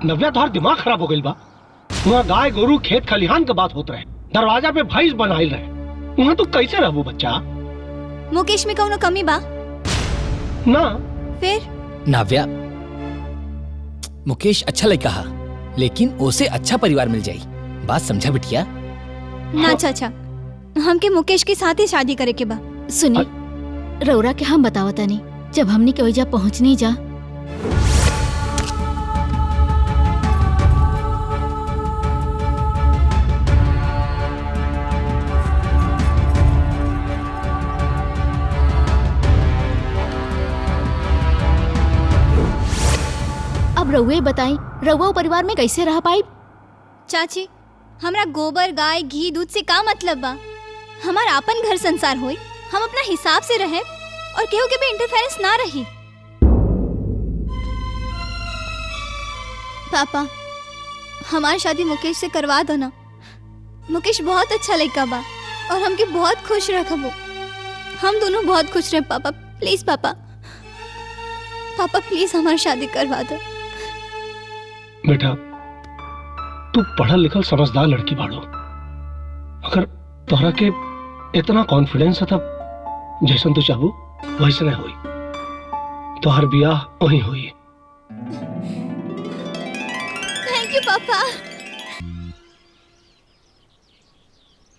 नव्या तोहर दिमाग खराब हो गई बा। वहाँ गाय गोरू खेत खलिहान के बात होत रहे, दरवाजा पे भैंस बनाइल रहे, वहाँ तू कैसे रहबू बच्चा? मुकेश में कौनो कमी बा ना फिर? नाव्या, मुकेश अच्छा लड़का हा, लेकिन उसे अच्छा परिवार मिल जाई। बात समझा बिटिया? ना चाचा, हमके मुकेश के साथ ही शादी करे के बा। सुनी, रौरा के हम बतावता नहीं, जब हमने के वजह पहुँचनी जा अब रउए बताई, रउआ परिवार में कैसे रह पाई? चाची, हमरा गोबर गाय घी दूध से का मतलब बा? हमार आपन घर संसार होई, हम अपना हिसाब से रहे और केहू के भी इंटरफेरेंस ना रही। पापा, हमारी शादी मुकेश से करवा दो ना। मुकेश बहुत अच्छा लड़का बा और हमके बहुत खुश रखबो। हम दोनों बहुत खुश रहे पापा, प्लीज पापा, पापा प्लीज हमारी शादी करवा दो। बेटा, तू पढ़ल लिखल समझदार लड़की बाड़ो। अगर तोहरा के इतना कॉन्फिडेंस है तब जैसन तू चाहू वैसे नहीं हुई, तोहर ब्याह वहीं हुई। थैंक यू पापा।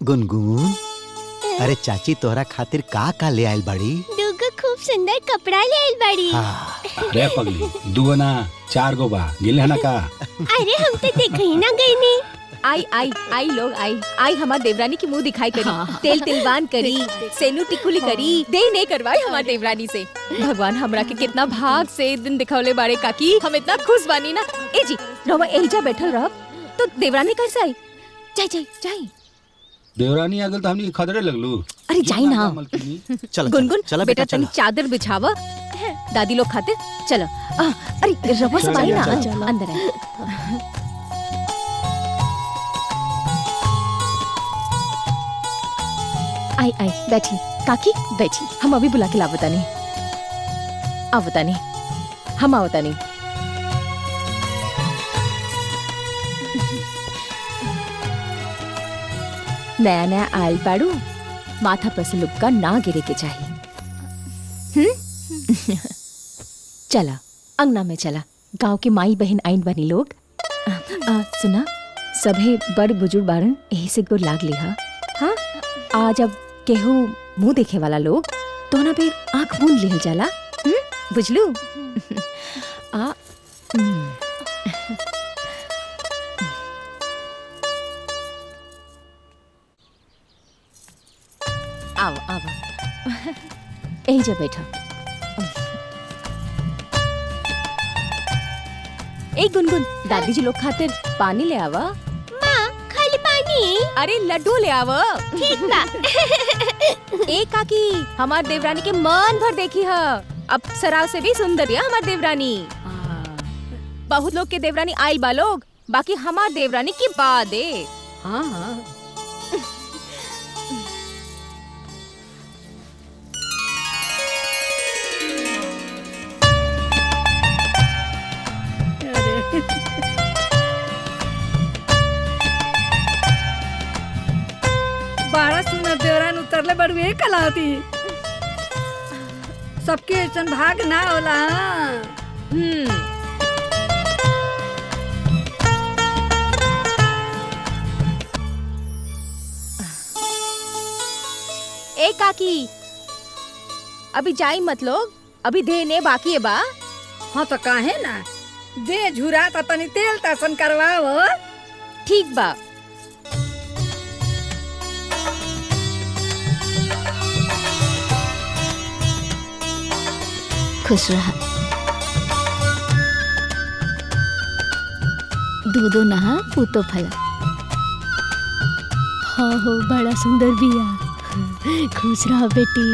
गुनगुन, अरे चाची तोहरा खातिर का ले आयल बड़ी? दुगो खूब सुंदर कपड़ा ले आइल बाड़ी। रे पगली, दुगो ना 4 गो बा, गिले ना का? अरे हम तो देख ही ना गई ने। आई आई आई लोग आई हमार देवरानी की मुंह दिखाई करी, तेल तिलवान करी, सेनू टिकुली करी, दे नहीं करवाई हमार देवरानी से। भगवान हमरा के कितना भाग से दिन दिखौले बारे काकी, हम इतना खुश बानी ना। ए जी रवा एजा बैठल रह तो देवरानी कैसे आई? जाई जाई जाई। देवरानी आ गल तो हमनी के खतरे लगलू। अरे जाई ना। चल गुनगुन बेटा तनी चादर बिछावा, दादी लोग खातिर। चलो अरे रवा सब आई ना, अंदर आई। आई आई बैठी काकी बैठी, हम अभी बुला के लावता नहीं, आवता नहीं, हम आवता नहीं। नया नया आयल बाड़ू, माथा पर से लुक्का ना गिरे के चाहिए। चला अंगना में चला, गांव के माई बहन आइन बनी लोग। सुना, सभे बड़ बुजुर्ग बारन, यही से गुर लाग लिहा। हाँ, आज अब केहू मुंह देखे वाला लोग तो ना फिर आंख मूंद लिहल जाला, बुझलू? आओ आओ, यही जा बैठा। एक गुनगुन, दादी जी लोग खातिर पानी ले आवा। माँ, खाली पानी? अरे लड्डू ले आवा। ठीक बा। एक काकी, हमार देवरानी के मन भर देखी है, अप्सरा से भी सुंदर है हमार देवरानी। बहुत लोग के देवरानी आई बा लोग, बाकी हमार देवरानी की बात है। हाँ हाँ। बारह सुना देवरान उतरले बड़ुए कलाती, सबके ऐसन भाग ना होला। ए काकी, अभी जाई मत लोग, अभी देने बाकी है बा। हाँ तो काहे ना, दे झुरा तो तनी तेल तासन करवाओ। ठीक बा। खुश रहा। दूधो नहा पूतो फला। हाँ हो, बड़ा सुंदर बिया। खुश रहा बेटी।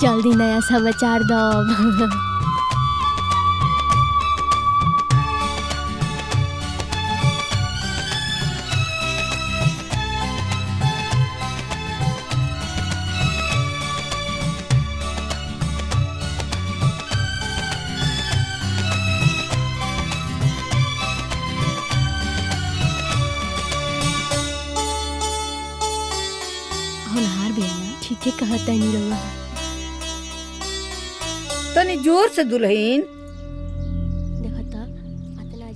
जल्दी नया समाचार दो। के कहता नहीं रहुआ। तनी जोर से दुल्हन,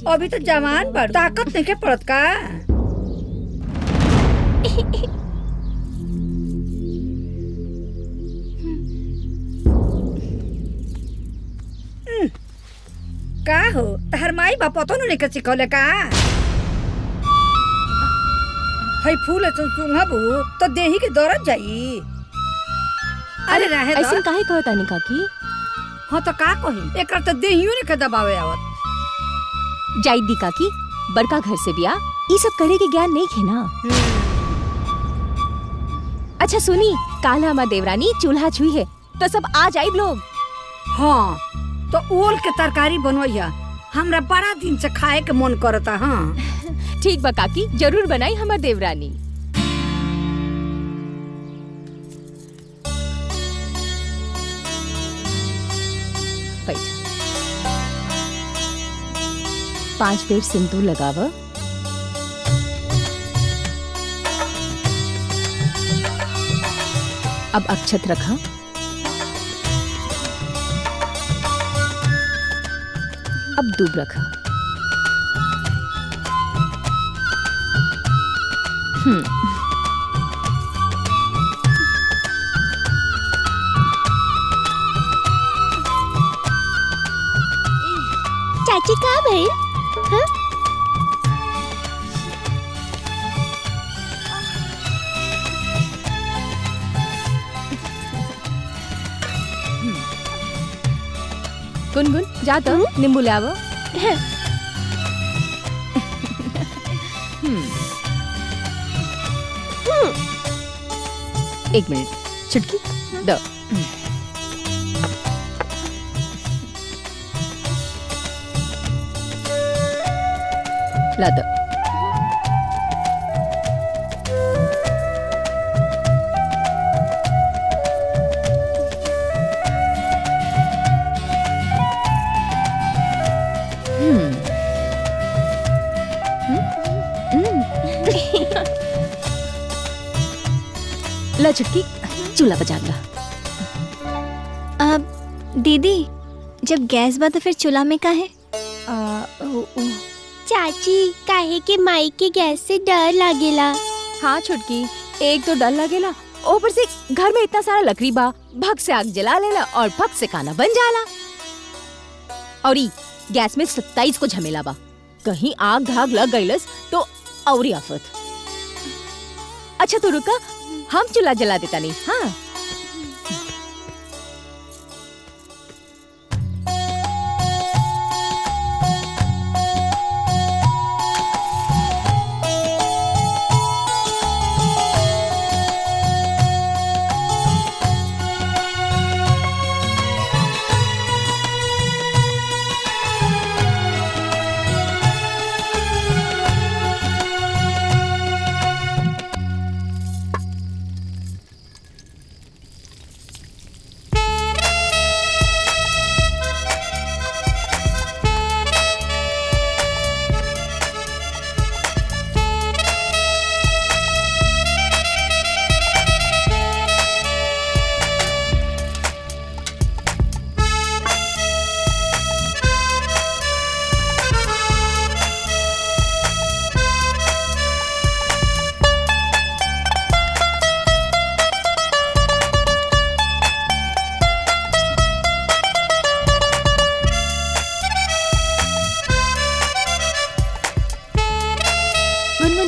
अभी तो जवान बड़, ताकत नहीं के पड़त का। का हो तहर माई बाप तो नहीं के सिखौले का? हई फूल सुंघबू तो देही के दौड़त जाई। अरे रहे दो। ऐसे काहे कहता नहीं काकी? हाँ तो का कही, एक तो देहियो ने के दबावे आवत। जाई दी काकी, बड़का घर से बिया, ये सब करे के ज्ञान नहीं खे ना। अच्छा सुनी, काल हमार देवरानी चूल्हा छुई है तो सब आ जाई लोग। हाँ तो ओल के तरकारी बनवैया, हमरा बड़ा दिन से खाए के मन करता। हाँ ठीक बा काकी, जरूर बनाई हमार देवरानी। बैठ। 5 बेर सिंदूर लगाव। अब अक्षत रखा। अब दूब रखा। चाची कहाँ भाई? हाँ? गुनगुन जा तो नींबू ले आवो। एक मिनट, चुटकी दो। ला दो। ला चुटकी, चूल्हा बजा ला। अब दीदी, जब गैस बा तो फिर चूल्हा में का है? चाची, काहे के माई के गैस से डर लागेला। हाँ छुटकी, एक तो डर लगेला, ऊपर से घर में इतना सारा लकड़ी बा, भग से आग जला लेला और भग से खाना बन जाला। और गैस में 27 को झमेला बा, कहीं आग धाग लग गईलस तो औरी आफत। अच्छा तो रुका, हम चूल्हा जला देता नहीं। हाँ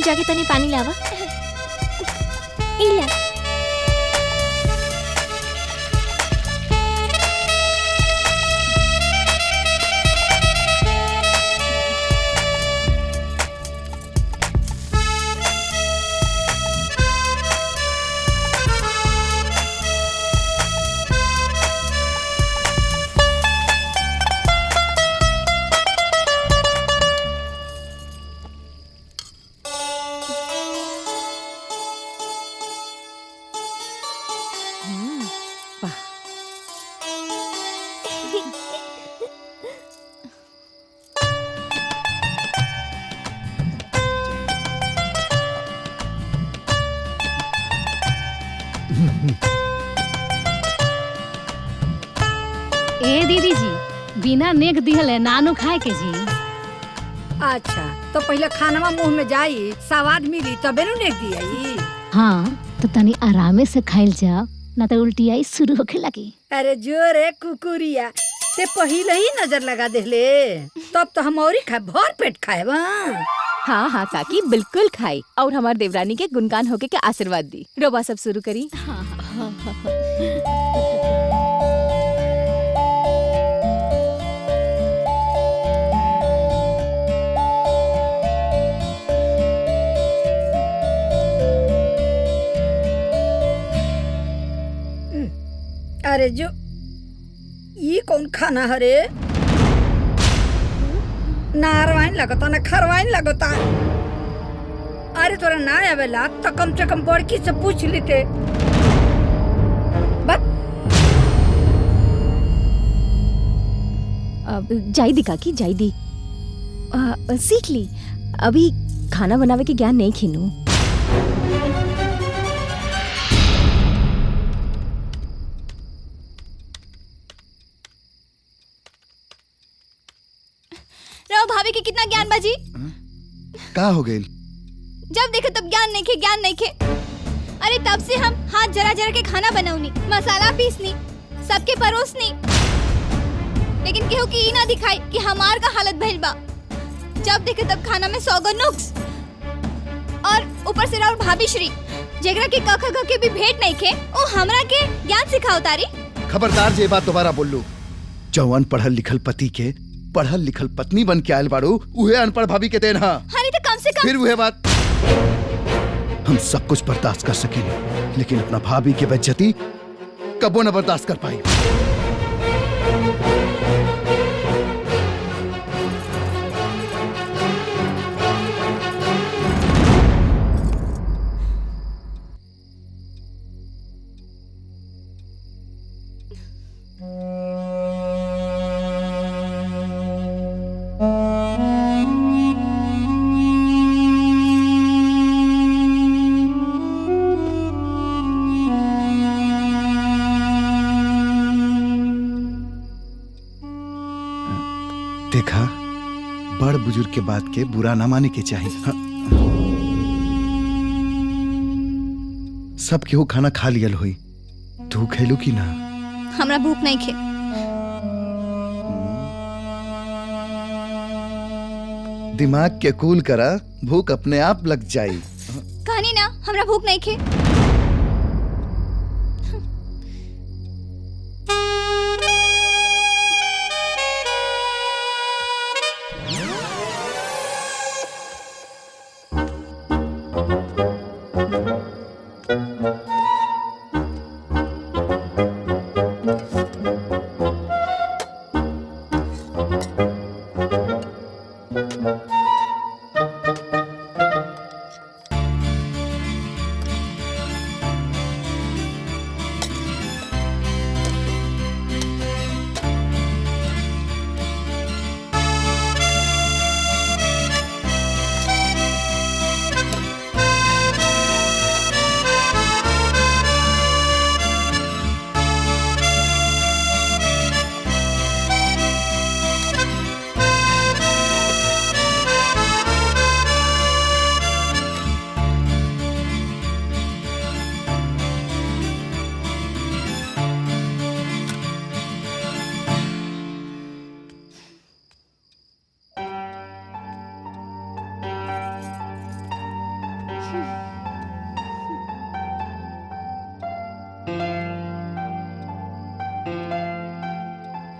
जाके तनी पानी लावा। इला बिना नेक दिहले नानू खाए के जी। अच्छा तो पहले खानवा मुंह में जाई, स्वाद मिली तबे नु नेक दियाई। हाँ तो तनी आरामे से खाइल जाओ, ना तो उल्टियाई शुरू होखे लगी। अरे जोरे कुकुरिया ते पहले ही नजर लगा देले, तब तो हम और ही खाए, भर पेट खाए। हाँ हाँ काकी बिल्कुल खाई और हमार देवरानी के गुणगान होके के आशीर्वाद दी। रोबा सब शुरू करी। अरे जो ये कौन खाना हरे, ना अरवाइन लगता ना खरवाइन लगता। अरे तोरा ना आवेला तो कम से कम बड़की से पूछ लेते। जाई दी काकी जाई दी, सीख ली। अभी खाना बनावे के ज्ञान नहीं खीनू। भाभी के कितना ज्ञान बाजी। का हो गई? जब देखे तब ज्ञान नहीं खे, ज्ञान नहीं खे। अरे तब से हम हाथ जरा जरा के खाना बनाऊनी, मसाला पीसनी, सबके परोसनी, लेकिन केहू की ई ना दिखाई कि हमार का हालत भइल बा। जब देखे तब खाना में 100 गो नुक्स, और ऊपर से राउर भाभी श्री जेकरा के कख ग के भी भेंट नहीं खे, ओ हमरा के ज्ञान सिखाओ तारी। खबरदार जे बात दोबारा बोल लो। जवान पढ़ल लिखल पति के पढ़ल लिखल पत्नी बन के आयल बाड़ू, उहे अनपढ़ भाभी के देन हा। अरे तो कम से कम फिर वह बात। हम सब कुछ बर्दाश्त कर सकेंगे, लेकिन अपना भाभी की बेइज्जती कबो न बर्दाश्त कर पाई। देखा, बड़ बुजुर्ग के बात के बुरा ना माने के चाहिए। हाँ। सब केहू खाना खा लियल हुई, तू खेलू की ना? हमरा भूख नहीं खे। दिमाग के कूल करा, भूख अपने आप लग जाई। कहानी ना, हमरा भूख नहीं खे।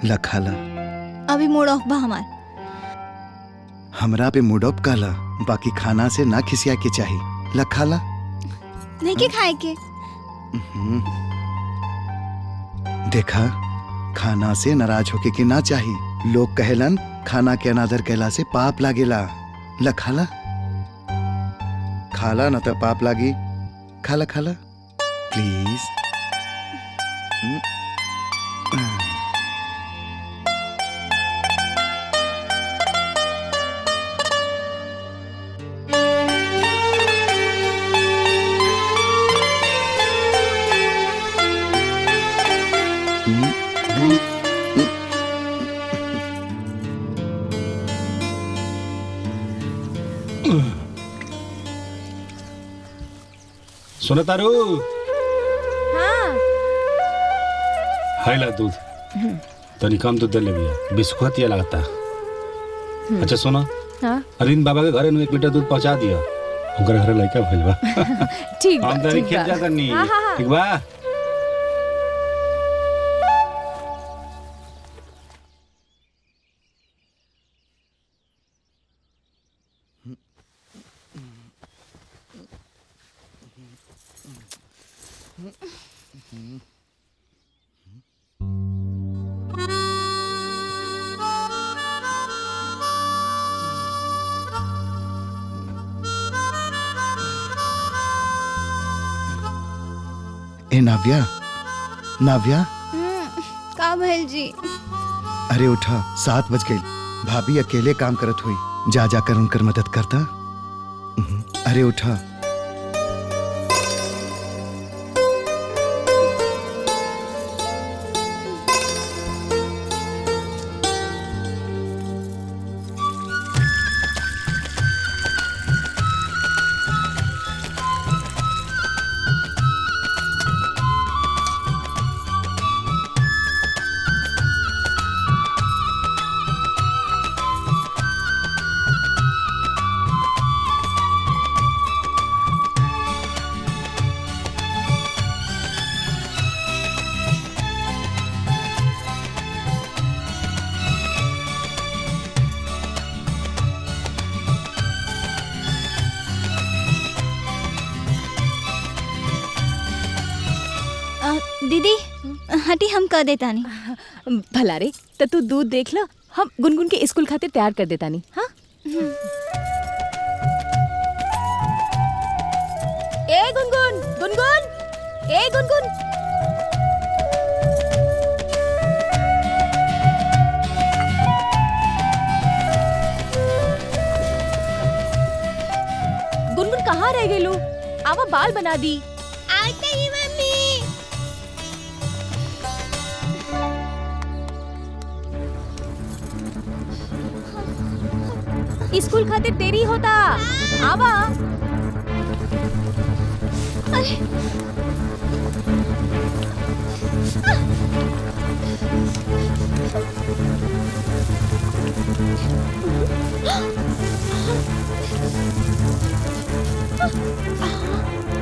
लखाला अभी मूड ऑफ बा हमार। हमरा पे मूड ऑफ काला, बाकी खाना से ना खिसिया के चाहिए। लखाला नहीं के खाए के। देखा, खाना से नाराज होके के ना चाहिए। लोग कहेलन खाना के अनादर कहला से पाप लागेला। लखाला खाला ना तो पाप लागी। खाला खाला प्लीज। सुनो तारू, हाँ हाय ला दूध, तनी कम दूध दे ले भैया, बिस्कुट ये लगता। अच्छा सुनो, हाँ अरविंद बाबा के घरे में 1 लीटर दूध पहुंचा दिया। उनकर घरे लड़का भइल बा। ठीक बा, हम तनी ठीक खेत बा। जाता नहीं, हाँ, हाँ, हाँ। ठीक बा? ए नाव्या, नाव्या, का भइल जी? अरे उठा, 7 बज गई। भाभी अकेले काम करत हुई, जा जाकर उनकर मदद करता। अरे उठा। दीदी हटी, हम कर देता नहीं। भला रे, तो तू दूध देख ला, हम गुनगुन के स्कूल खातिर तैयार कर देता नहीं। हाँ ए गुनगुन, गुनगुन, ए गुनगुन, गुनगुन कहाँ रह गई लू? आवा बाल बना दी। आते ही मम्मी। स्कूल खातिर देरी होता, आवा। अरे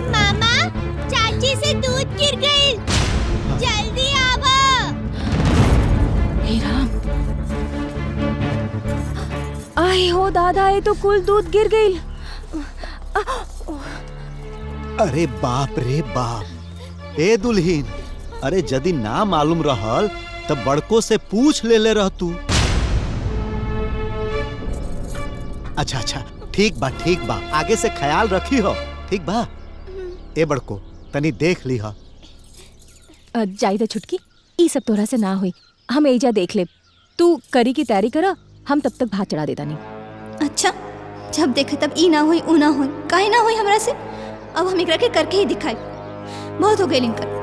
मामा, चाची से दूध गिर गई, जल्दी आवा। हे राम, आए हो दादा, ये तो कुल दूध गिर गई। अरे बाप रे बाप, ए दुल्हीन, अरे यदि ना मालूम रहल तब बड़को से पूछ ले रह तू। अच्छा अच्छा, ठीक बा ठीक बा, आगे से ख्याल रखी हो, ठीक बा। ए बड़को, तनी देख ली हा। जाइदा छुटकी, ई सब तोरा से ना हुई, हम एजा देख ले। तू करी की तैयारी करा, हम तब तक भात चढ़ा देता नहीं। अच्छा, जब देखे तब ई ना हुई ऊ ना हुई, काहे ना हुई हमरा से। अब हम एकरा के करके ही दिखाई, बहुत हो गई लिंकर।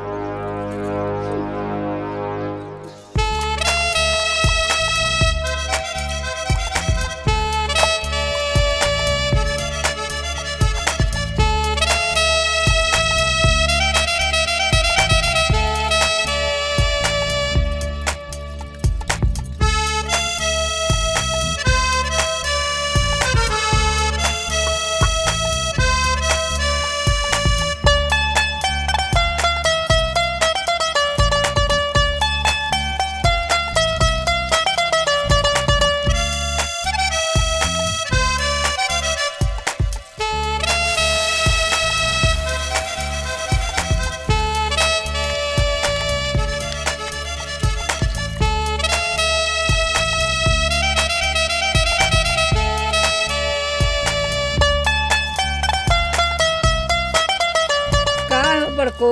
बड़को,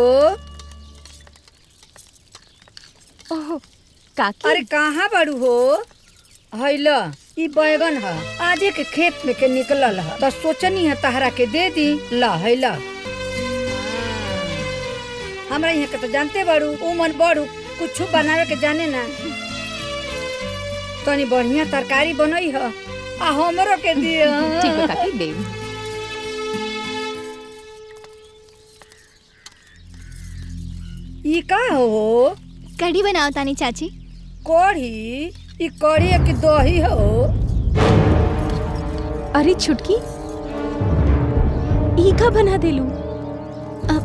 ओह काकी, अरे कहाँ बड़ू हो? हैला, ई बैगन है, आजे के खेत में के निकलल है, तो सोचनी है तहरा के दे दी। ला हैला, हमरा यहाँ के तो जानते बड़ू, उमन बड़ू, कुछ बनावे के जाने ना। तनी बढ़िया तरकारी बनई है, आ हमरो के दिए। ठीक है काकी, दे। ई का हो? कढ़ी बनाओ तानी चाची। कढ़ी? ई कढ़ी है कि दही हो? अरे छुटकी, ई का बना देलू?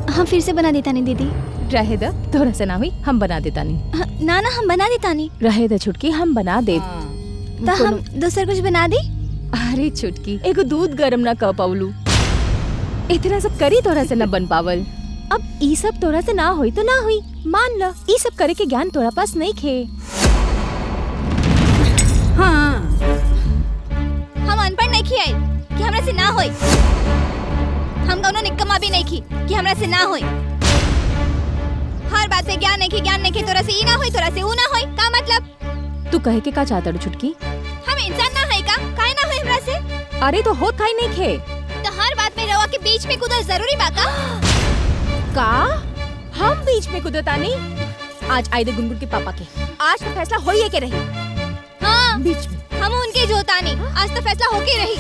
हम फिर से बना देता नहीं दीदी। रहे द, तोरा से ना हुई, हम बना देता नहीं। ना ना हम बना देता नहीं। रहे द छुटकी, हम बना दे। तो हम दूसर कुछ बना दी। अरे छुटकी, एगो दूध गरम ना कर पावलू, इतना सब करी तोरा से न बन पावल। अब ई सब तोरा से ना हुई तो ना हुई, मान ल। ई सब करे के ज्ञान तोरा पास नहीं खे। हाँ, हम अनपढ़ नहीं खियाए कि हमरा से ना होई। हम कौनो निकम्मा भी नहीं खी कि हमरा से ना होई। हर बात पे ज्ञान नहीं खी, तोरा से ई ना होई, तोरा से ऊ ना होई। का मतलब? तू कहे के का चाहता रू छुटकी? हम इंसान ना है का? काहे ना होई हमरा से? अरे तो होत काहे नहीं खे? तो हर बात में रवा के बीच में कूदल जरूरी बा का? हम बीच में कूदता नहीं। आज आए दे गुनगुन के पापा के, आज तो फैसला होइए के रही। हाँ, बीच में हम उनके जोता नहीं, आज तो फैसला होके रही।